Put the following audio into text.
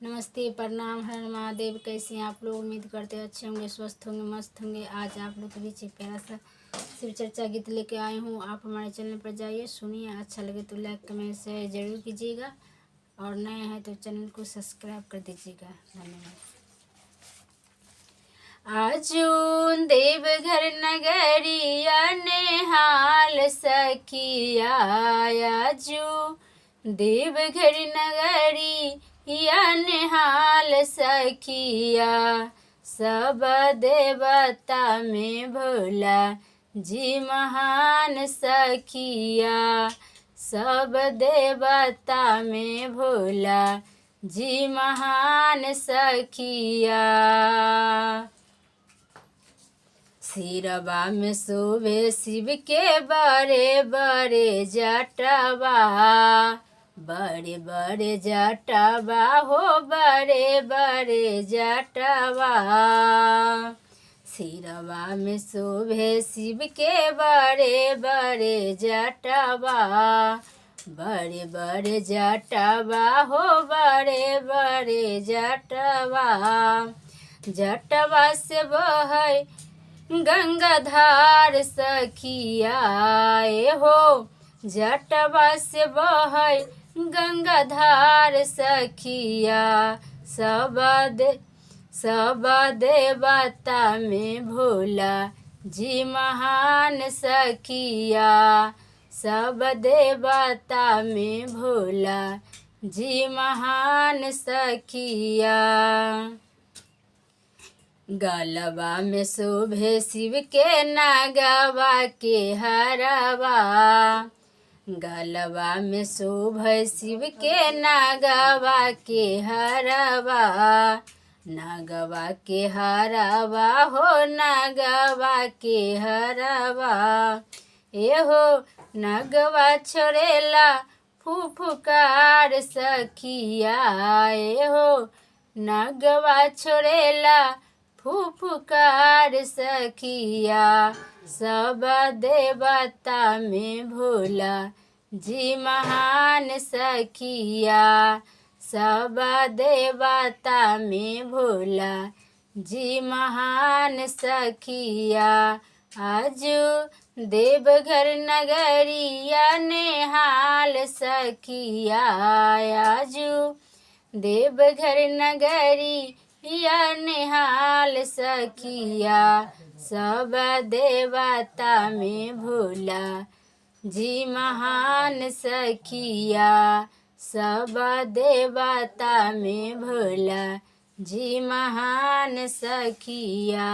नमस्ते, प्रणाम, हर हर महादेव। कैसे हैं आप लोग? उम्मीद करते हैं अच्छे होंगे, स्वस्थ होंगे, मस्त होंगे। आज आप लोग के बीच एक प्यारा सा शिव चर्चा गीत लेके आई हूँ। आप हमारे चैनल पर जाइए, सुनिए। अच्छा लगे तो लाइक कमेंट शेयर जरूर कीजिएगा और नए हैं तो चैनल को सब्सक्राइब कर दीजिएगा। धन्यवाद। आजून देवघर नगरिया नेहाल सखिया, आजू देवघर नगरिया नेहाल सखिया। सब देवता में भोला जी महान सखिया, सब देवता में भोला जी महान सखिया। सिरवा में शोभे शिव के बड़े बड़े जटवा, बड़े बड़े जटवा हो, बड़े बड़े जटवा। सिरवा में शोभे शिव के बड़े बड़े जटवा, बड़े बड़े जटवा हो, बड़े बड़े जटवा। जटवा से बहे गंगाधार सखिया हो, जटवा से बहे गंगाधार सखिया। सब देवता में भोला जी महान सखिया, सब देवता में भोला जी महान सखिया। गलवा में शोभे शिव के नागवा के हरवा, गलवा में शोभे शिव के नागवा के हरवा। नागवा के हरवा हो, नागवा के हरवा। एहो नागवा छोड़ेला फुफुकार सखिया, एहो नागवा छोड़ेला फुफुकार सखिया। सब देवता में भोला जी महान सखिया, सब देवता में भोला जी महान सखिया। आजू देवघर नगरिया नेहाल सखिया, आजू देवघर नगरिया नेहाल सखिया। सब देवता में भोला जी महान सखिया, सब देवता में भोला जी महान सखिया।